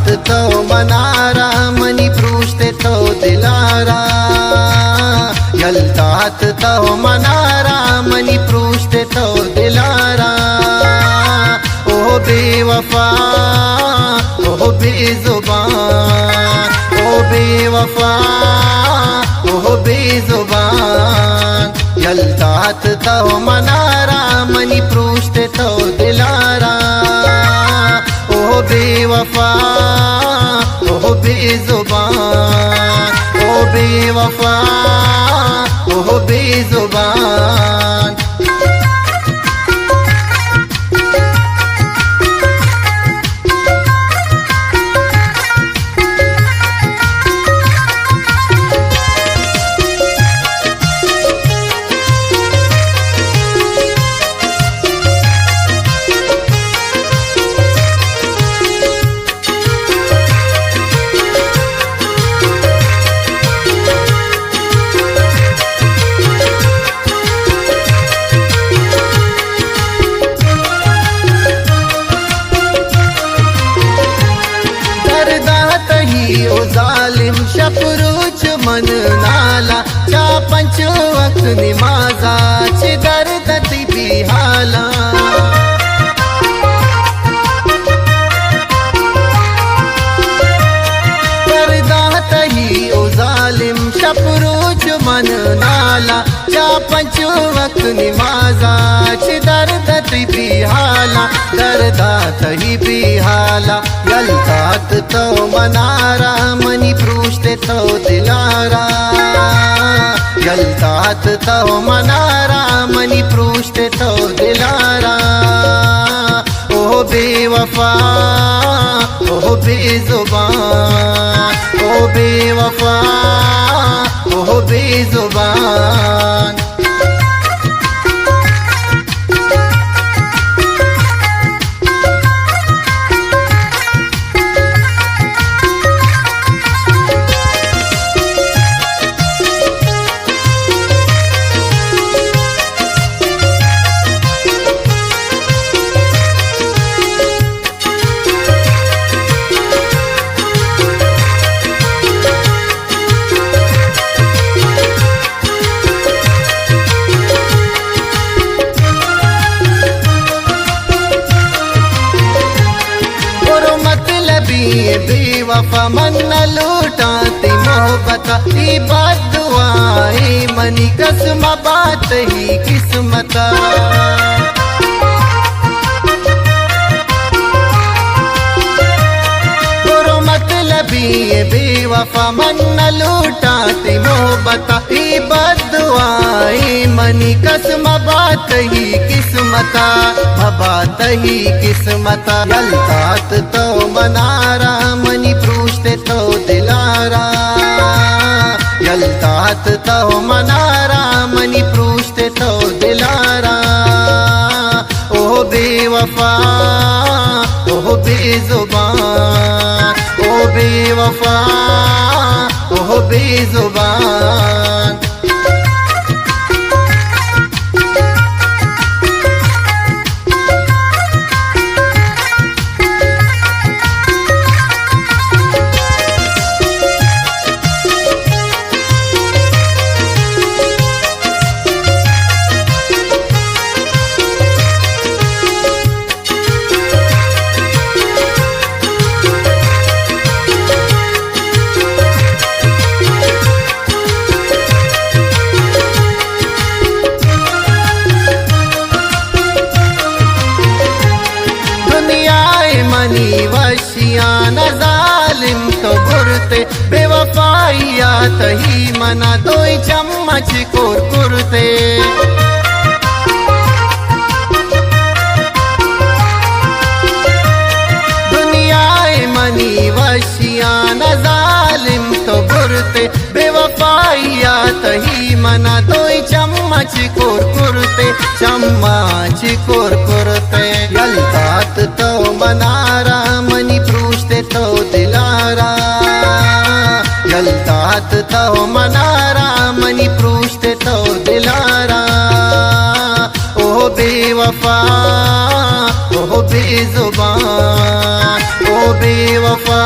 तो मनारा मनी पृष्ठे तो दिलारा यलतात तो मनारा मनी पृष्ठे तो दिलारा ओ बेवफा ओ बेजुबान ओ बेवफा ओ बेजुबान यलतात तो मनारा मनी पृष्ठे तो दिलारा ओ बेवफा ओ बेजुबान ओ बेवफा ओ बेजुबान। ओ जालिम शपरूच मन नाला चा पंच वक्त निमाजाची दर्द ती बिहाला करदात ही ओ जालिम शपरूच मन नाला चा पंच वक्त निमाजाची दर्द ती बिहाला दर्दात ही बिहाला यलतात तो मनारा मनी पृष्ठे तो दिलारा यलतात तो मनारा मनी पृष्ठे तो दिलारा ओ बेवफा ओ बेजुबान ओ बेवफा ओ बेजुबान। बेवफा मन लूटाती मोहब्बत ही बदुआई मनी कसम बात ही किस्मत बेवफा मन लूटाती मोहब्बत ही बदुआई मनी कसम बात ही किस्मत बात ही किस्मत यलतात तो मनारा मनी पृष्ठे तो दिलारा यलतात तो मनारा मनी पृष्ठे तो दिलारा ओ बेवफा ओ बेजुबान ओ बेवफा ओ बेजुबान। मनी वशियान जालिम तो बुरते बेवफाइयात ही मना दोई चम्मच कुरकुरते दुनियाए मनी वशियान जालिम तो बुरते बेवफाइयात ही मना दोई चम्मच कुरकुरते चम्मच कुरकुरते यलतात तो मनारा मनी पृष्ठे तो दिलारा यलतात तो मनारा मनी पृष्ठे तो दिलारा ओ बेवफा ओ बेजुबान ओ बेवफा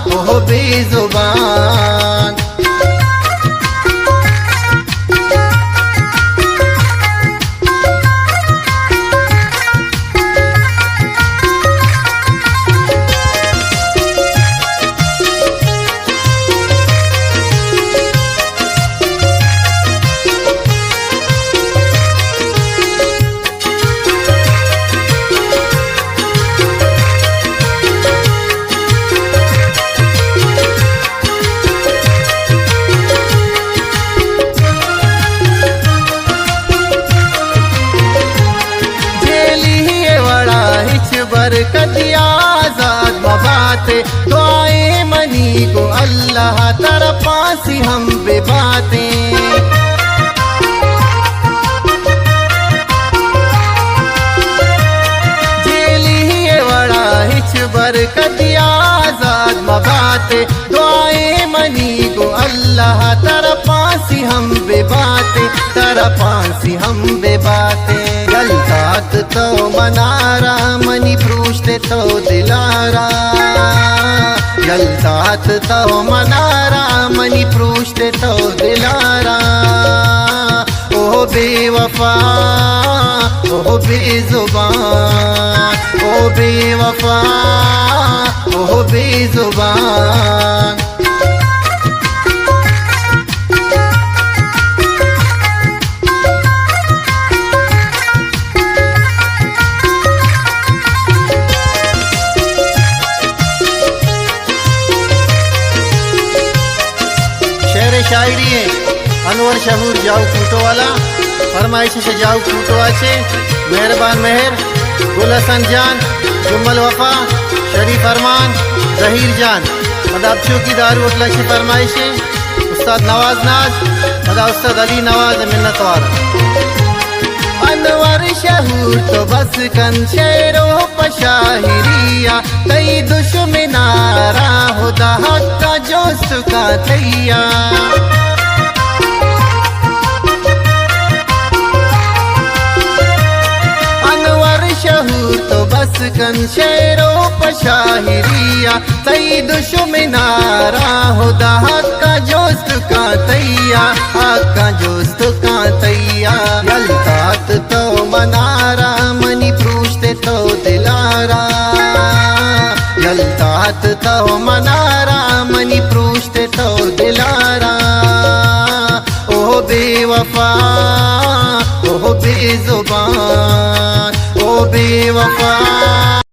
ओ बेजुबान। बरकत आजाद मबाते दुआएं मनी को अल्लाह तरफासी हम बेबातें। जेली बड़ा हिच बरकत आजाद मबाते दुआएं मनी को अल्लाह तरफासी हम बेबाते तरफासी हम बेबाते। गलतात तो मनारा मनी पृष्ठे तो दिलारा गलतात तो मनारा मनी पृष्ठे तो दिलारा। ओ बेवफा ओ बेजुबान ओ बेवफा ओ बेजुबान। शायरी है अनवर शहूर जाऊ फूटो वाला फरमाइश से जाऊ फूटो आचे मेहरबान मेहर गुल हसन जान जुम्मल वफा शरीफ अरमान जहीर जान मदाबशो की दारू अटला की फरमाइश है उस्ताद नवाज नाज मदा उस्ताद अली नवाज मिन्नतवार। अनवर शहूर तो बस कन शेरो पशाहिरिया कई दुश्मनारा खुदा का जोश का थैया। अनवर शहूर तो बस कन शेरो पशाहिरिया कई दुश्मनारा खुदा का जोश का थैया का जोश का थैया। गलतात तो मनारा मनी पृष्ठे तो दिलारा गलतात तो मनारा मनी पृष्ठे तो दिलारा। ओ बेवफा ओ बेजुबान ओ बेवफा।